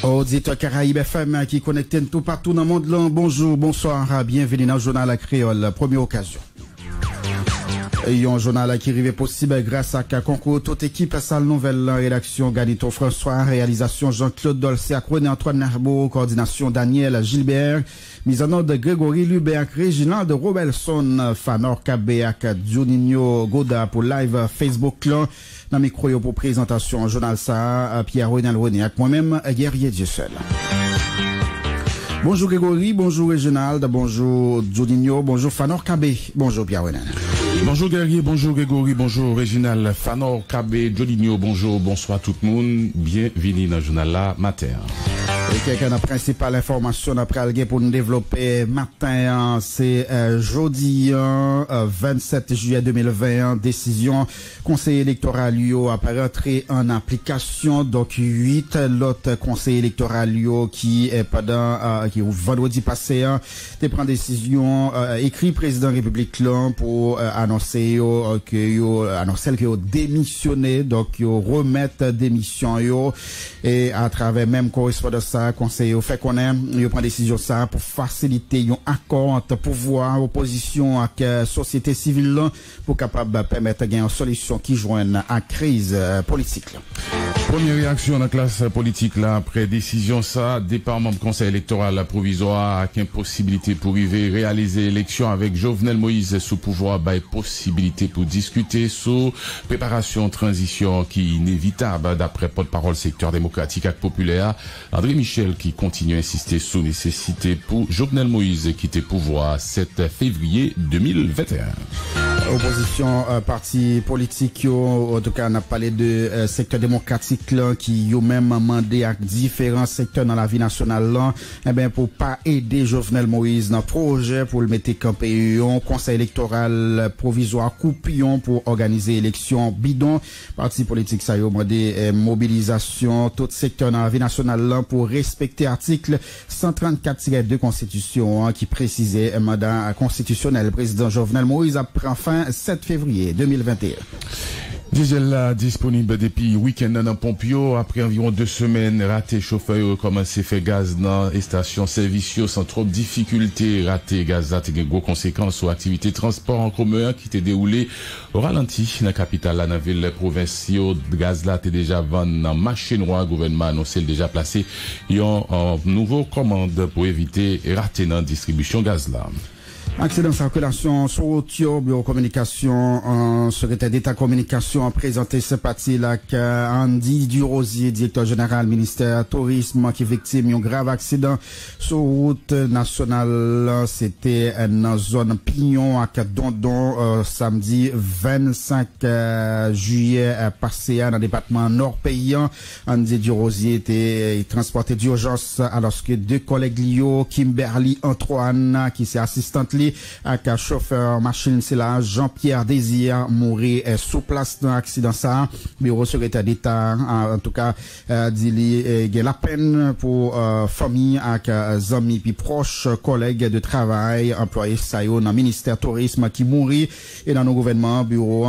Auditeur Caraïbes FM qui connecte tout partout dans le monde. Bonjour, bonsoir, bienvenue dans le journal Créole, première occasion. Et un journal qui arrive possible grâce à concours toute équipe salle nouvelle rédaction Ganito François, réalisation Jean-Claude Dolce, Acroné Antoine Narbo, coordination Daniel Gilbert, mise en ordre de Grégory Lubert, Réginald Robelson, Fanor Kabéak, Juninho Goda pour live Facebook là. Dans le micro pour présentation journal ça, Pierre-Renal René avec moi-même, Guerrier Dieu seul. Bonjour Grégory, bonjour Réginald, bonjour Juninho, bonjour Fanor Kabé, bonjour Pierre-Renal. Bonjour Guerrier, bonjour Grégory, bonjour Réginald, Fanor Kabé, Juninho, bonjour, bonsoir tout le monde, bienvenue dans le journal là, matin. Et quelqu'un de principale information après pour nous développer matin, c'est jeudi 27 juillet 2021, décision conseil électoral apparaît entrée en application, donc 8 l'autre conseil électoral qui est pendant qui vendredi passé te prend décision écrit président République là pour annoncer que démissionné, donc remettre démission et à travers même correspondance ça conseil au fait qu'on prend décision ça pour faciliter un accord entre pouvoir opposition avec société civile là, pour capable permettre une solution qui joigne à crise politique là. Première réaction dans la classe politique là après décision ça départ membre conseil électoral provisoire avec impossibilité pour arriver réaliser l'élection avec Jovenel Moïse sous pouvoir by possibilité pour discuter sur préparation transition qui est inévitable d'après porte-parole secteur démocratique et populaire André Michel qui continue à insister sur nécessité pour Jovenel Moïse quitter pouvoir 7 février 2021. Opposition parti politique en tout cas on a parlé de secteur démocratique là qui ont même demandé à différents secteurs dans la vie nationale là pour pas aider Jovenel Moïse dans projet pour le mettre campé un conseil électoral provisoire coupillon pour organiser élection bidon parti politique ça a demandé mobilisation tout secteur dans la vie nationale là pour respecter article 134-2 constitution qui précisait mandat constitutionnel président Jovenel Moïse a pris fin 7 février 2021. Diesel là disponible depuis week-end dans Pompio après environ 2 semaines raté chauffeur commencé faire gaz dans les stations servicio sans trop de difficultés raté gaz là des gros conséquences sur activité transport en commun qui était déroulé au ralenti dans la capitale la ville provinciale gaz là était déjà vendu dans marché noir gouvernement annoncé déjà placé en nouveau commande pour éviter raté dans distribution gaz là. Accident de circulation sur routier, bureau communication, secrétaire d'État communication a présenté ce parti là Andy Durosier, directeur général ministère tourisme qui victime d'un grave accident sur route nationale. C'était dans zone Pignon à Dondon samedi 25 juillet passé dans le département nord paysan. Andy Durosier était transporté d'urgence alors que 2 collègues Lio, Kimberly Antoine qui c'est assistante avec un chauffeur machine c'est là Jean-Pierre Désir mourir sous place dans l'accident ça bureau secrétaire d'État en tout cas dit la peine pour famille avec amis puis proches collègues de travail employés ça dans le ministère tourisme qui mourit et dans nos gouvernements bureau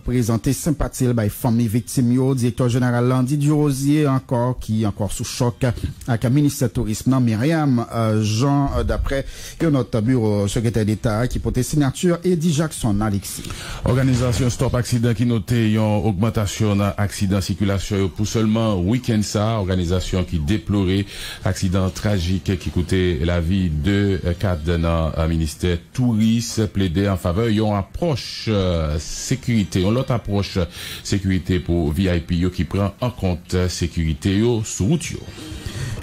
présenté sympathie by famille victime directeur général Landy Durosier encore qui encore sous choc avec le ministère tourisme non Myriam Jean d'après notre bureau secrétaire d'État qui portait signature Eddie Jackson Alexis. Organisation Stop Accident qui notait une augmentation d'accidents circulation pour seulement week-end ça. Organisation qui déplorait accident tragique qui coûtait la vie de cadres dans le ministère tourisme plaidé en faveur d'une approche sécurité, une autre approche sécurité pour VIP qui prend en compte sécurité sur route.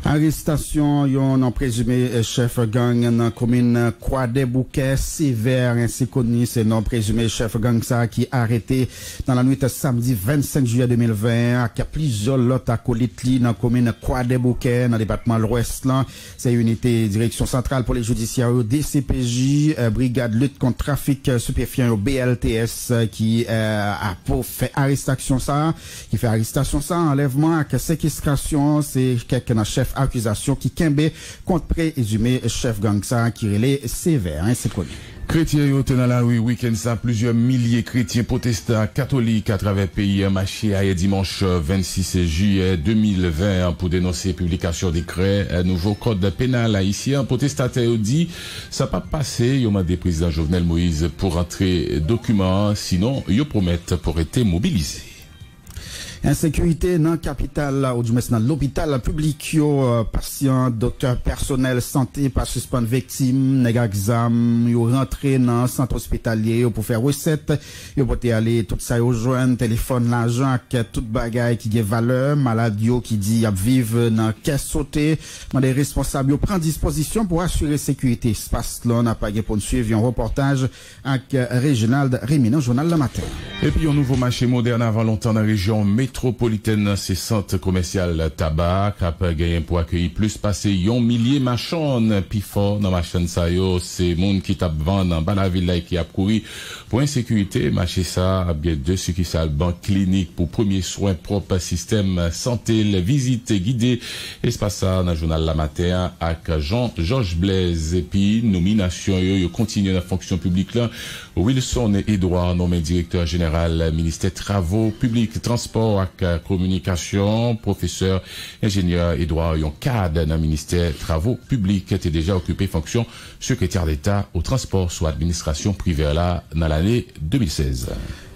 Arrestation yon présumé chef gang dans commune Croix-des-Bouquets sévère ainsi connu c'est non présumé chef gang ça qui arrêté dans la nuit samedi 25 juillet 2020 avec plusieurs autres acolytes dans commune Croix-des-Bouquets dans le département de l'Ouest là c'est unité direction centrale pour les judiciaires DCPJ brigade lutte contre trafic stupéfiant au BLTS qui a pour fait arrestation ça enlèvement avec séquestration c'est quelqu'un chef accusation qui kembe contre présumé chef gang ça qui relait sévère c'est connu. Chrétiens yo dans la rue week-end ça plusieurs milliers chrétiens protestants catholiques à travers le pays marché à dimanche 26 juillet 2020 pour dénoncer publication décret nouveau code pénal haïtien. Protestataires dit ça pas passé yo mandé président Jovenel Moïse pour rentrer document sinon yo promettent pour être mobilisé. Insécurité dans la capitale ou du moins dans l'hôpital public patient docteur personnel santé pas suspendre victime nèg exam yo rentré dans centre hospitalier pour faire recette yo pote aller tout ça yo joindre téléphone l'argent que toute bagaille qui a valeur malade yo qui dit y a vivre dans caisse sauté mandé responsable yo prend disposition pour assurer sécurité espace là on a pas pour suivre un reportage avec Réginald Rémy dans journal Le Matin. Et puis un nouveau marché moderne avant longtemps dans la région métropolitaine, c'est centre commercial tabac, qui a gagné pour accueillir plus passé 1 millier marchands, puis fort dans marchand ça yo, c'est monde qui t'a vendre dans la ville là qui a couru pour insécurité, marché ça a bien deux succursales banque clinique pour premier soin propre système santé, visite guidée, espace ça dans journal La Matin avec Jean-Georges Blaise et puis nomination yo continue dans la fonction publique là, Wilson Edouard nommé directeur général ministère travaux publics transport ak communication, professeur ingénieur Edouard yon cadre dans le ministère travaux publics était déjà occupé fonction secrétaire d'État au transport soit administration privée là dans l'année 2016.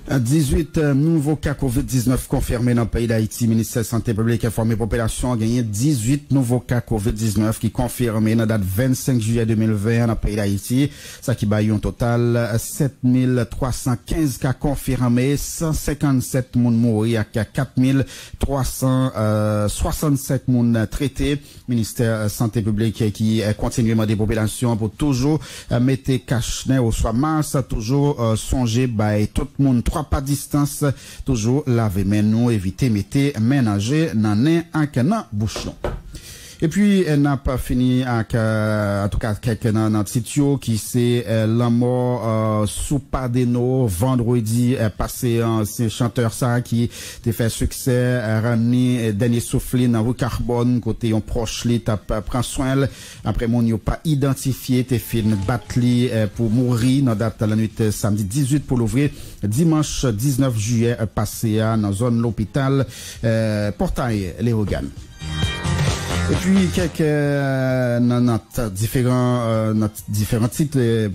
18 nouveaux cas COVID-19 confirmés dans le pays d'Haïti. Ministère de la Santé publique a informé la population a gagné 18 nouveaux cas COVID-19 qui confirmés dans la date 25 juillet 2020 dans le pays d'Haïti. Ça qui bat un total 7315 cas confirmés, 157 moun mouri ak 4367 moun traités. Ministère de la Santé publique qui continue à des populations pour toujours mettre cache-nez au soir mars, toujours songer by tout le monde pas distance, toujours laver main nous, éviter mettre ménager dans un bouchon. Et puis, elle n'a pas fini avec, en tout cas, quelqu'un dans notre site qui c'est la mort sous Padeno vendredi passé, c'est chanteur ça qui a fait succès, ramené dernier soufflé dans rue Carbone, côté on proche li, prend soin, après mon n'a pas identifié, t'es fait une batterie pour mourir, dans date la nuit samedi 18 pour l'ouvrir, dimanche 19 juillet passé dans zone l'hôpital, Portail, les Hogan. Et puis quelques notre différents titres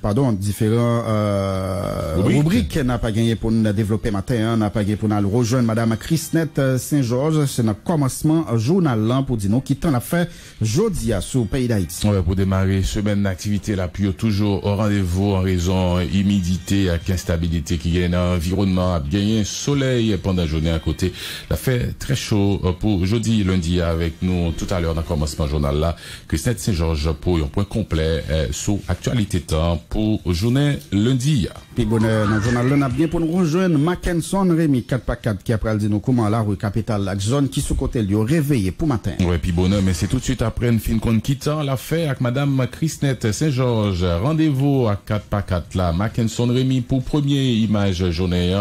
rubriques n'a pas gagné pour nous développer matin, n'a pas gagné pour nous rejoindre madame Christnette Saint-Georges, c'est notre commencement journal là pour dire nous qui t'en a fait jeudi à sur pays d'Haïti. Ouais, pour démarrer semaine d'activité la pluie toujours au rendez-vous en raison humidité avec instabilité qui gagne dans l'environnement, a gagné soleil pendant la journée à côté. La fait très chaud pour jeudi lundi avec nous tout à l'heure dans commencement journal là, Christine Saint-Georges pour un point complet sur actualité temps pour journée lundi. Puis bonheur dans le journal là, on a bien pour nous rejoindre Mackenson Rémy 4x4 qui après dit nous comment la rue capitale la zone qui sous côté lui réveillé pour matin. Ouais, puis bonheur mais c'est tout de suite après une fin compte quittant l'affaire avec madame Christnette Saint-Georges. Rendez-vous à 4x4 là, Mackenson Rémy pour premier image journée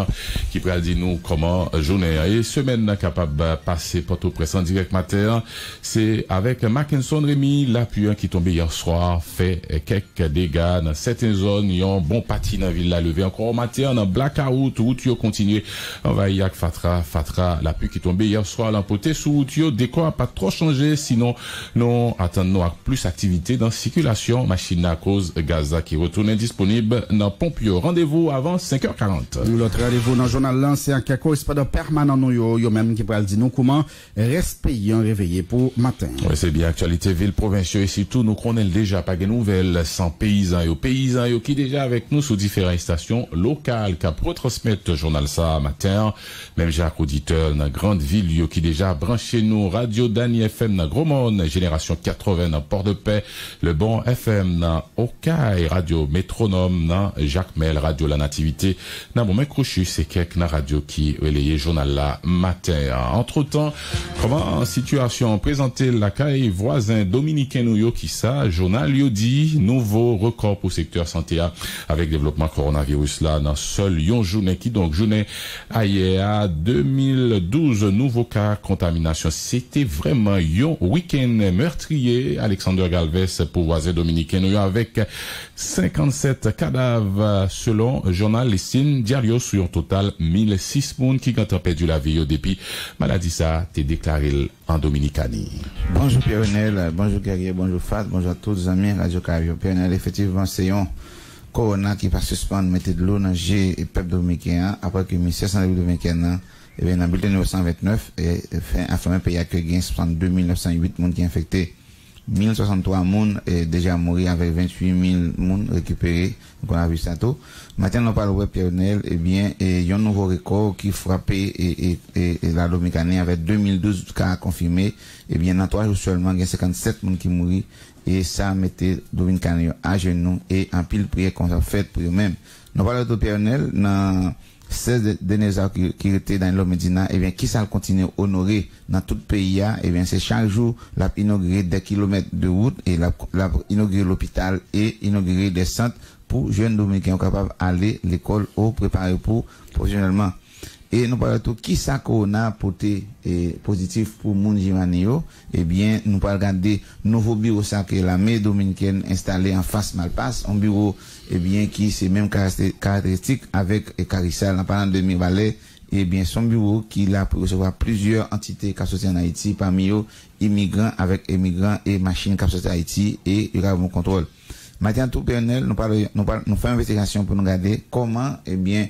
qui pral dit nous comment journée et semaine capable passer Port-au-Prince en direct matin, c'est avec Mackenson Rémy, la pluie qui tombait hier soir fait quelques dégâts dans certaines zones, il y a un bon parti dans la ville la levé encore au matin dans blackout, route yo continue envahi avec Fatra, la pluie qui tombait hier soir l'emporté sous route yo, décor a pas trop changé sinon non attendons plus activité dans circulation, machine à cause Gaza qui retourne disponible dans Pompio. Rendez-vous avant 5h40. L'autre rendez-vous dans le journal là, c'est un correspondant permanent nous yo même qui pral dire nous comment reste pays réveillé pour matin. Oui, c'est bien actualité ville provinciale et surtout nous connaissons déjà pas de nouvelles sans paysans qui déjà avec nous sous différentes stations locales qui retransmettent journal ça matin, même Jacques auditeur dans grande ville qui déjà branché nous Radio Dani FM dans Gros Monde, Génération 80 dans Port-de-Paix, Le Bon FM dans Okaï, Radio Métronome dans Jacques Mel, Radio La Nativité dans Bon Crochu, c'est quelques radio qui relayait journal là matin. Entre-temps, comment situation présentée la caille voisin dominicain nous qui ça, journal yo dit nouveau record pour secteur santé avec développement coronavirus là dans seul yon journée qui donc journée hier 2012 nouveaux cas contamination. C'était vraiment yon week-end meurtrier. Alexander Galvez pour voisin dominicain nous avec 57 cadavres selon journal Listine Diario sur un total 1006 personnes qui ont perdu la vie depuis maladie ça t'est déclaré en Dominicanie. Bonjour Pierre-Renel, bonjour Guerrier, bonjour Fat, bonjour à tous les amis Radio Caribbean. Pierre-Renel, effectivement c'est un corona qui va suspendre mettre de l'eau dans G et peuple dominicain après que le ministère de la Santé dominicaine et bien dans le bulletin numéro 129 et fait informer pays à que 62 908 personnes qui infectés. 1063 personnes déjà morts avec 28 000 personnes récupérées qu'on a vu ça tout. Maintenant on parle web Pierre-Renel et bien il y a un nouveau record qui frappait et la Dominicanie avec 2012 cas confirmés et bien dans 3 jours seulement il y a 57 personnes qui mourent et ça mettait Dominicanie à genoux et en pile prière qu'on a fait pour eux-mêmes. Nous parlons de Pierre-Renel dans 16 derniers heures qui étaient dans le Médina, et bien, qui ça continue à honorer dans tout le pays, et bien, c'est chaque jour, l'a inauguré des kilomètres de route, et l'a inauguré l'hôpital, et inauguré des centres pour jeunes dominicains capables d'aller à l'école ou préparer pour professionnellement. Et nous parlons de tout, qui ça qu'on a porté positif pour moun Jimanio, eh bien, nous parlons regarder nouveau bureau ça que la mairie dominicaine installé en face Malpasse, un bureau, eh bien, qui c'est même caractéristique avec Carissal, en parlant de Mirvalet, eh bien, son bureau qui l'a pour recevoir plusieurs entités qui sont en Haïti, parmi eux, immigrants avec immigrants et machines qui sont en Haïti, et il y aura bon contrôle. Maintenant, tout personnel, nous faisons une investigation pour nous regarder comment, eh bien,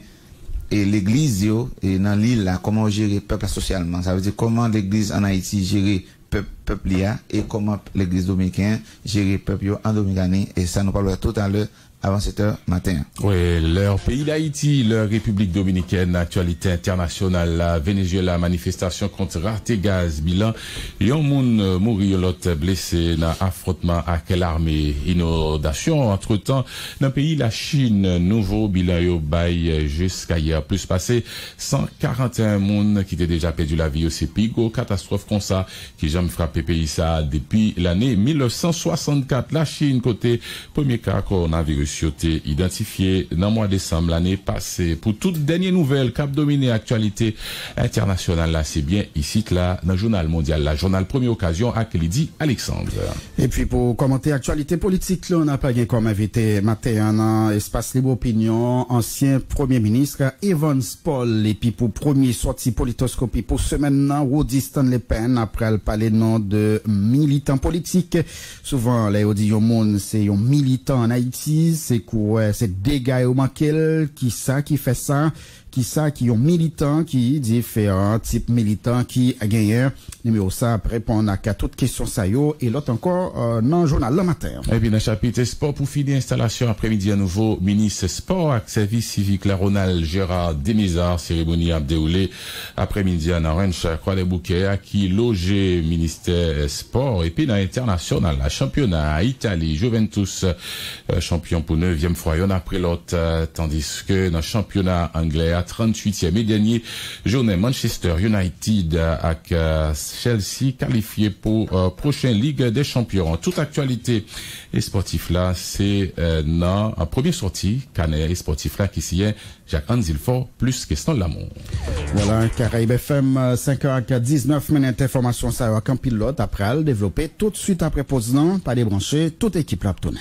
et l'église et dans l'île là comment gérer peuple socialement, ça veut dire comment l'église en Haïti gérer peuple et comment l'église dominicaine gérer peuple en Dominicanie, et ça nous parlera tout à l'heure avant 7h matin. Oui, leur pays d'Haïti, leur République dominicaine, actualité internationale, la Venezuela, manifestation contre raté gaz, bilan, yon moun mouri, l'autre blessé dans affrontement à quelle armée, inondation, entre temps, dans le pays, la Chine, nouveau bilan yo bail jusqu'à hier, plus passé, 141 moun qui étaient déjà perdu la vie aussi, pigo, catastrophe comme ça, qui jamais frappé pays ça depuis l'année 1964, la Chine, côté premier cas coronavirus, identifié dans le mois de décembre l'année passée. Pour toute dernière nouvelle cap dominé actualité internationale là, c'est bien ici là dans le journal mondial, la journal première occasion à Lydie Alexandre. Et puis pour commenter actualité politique là, on n'a pas comme invité matin dans espace libre opinion ancien premier ministre Evans Paul, et puis pour premier sortie politoscopie pour semaine là Rodi Stanley Penn après le parler nom de militant politique. Souvent les on dit yo monde c'est un militant en Haïti, c'est quoi, c'est des gars au manquel qui fait ça, qui ont militant qui différents types militants qui a gagné numéro ça répondre à toutes questions ça yo et l'autre encore dans le journal le matin. Et puis dans le chapitre sport pour finir installation après-midi à nouveau ministre sport avec service civique la Ronald Gérard Demizard, cérémonie a déroulé après-midi dans Ranch Croix des Bouquets qui logeait ministère sport, et puis dans international la championnat Italie Juventus champion pour 9e fois yon après l'autre, tandis que dans le championnat anglais 38e et dernier journée Manchester United avec Chelsea qualifié pour prochaine Ligue des Champions. Toute actualité et sportif là, c'est dans la première sortie Canet et sportif là qui s'y est Jacques Anzilfort plus question de l'amour. Voilà, Caraïbe FM 5h19 minutes information ça va qu'un pilote après le développer tout de suite après posant pas débrancher toute équipe là tourner.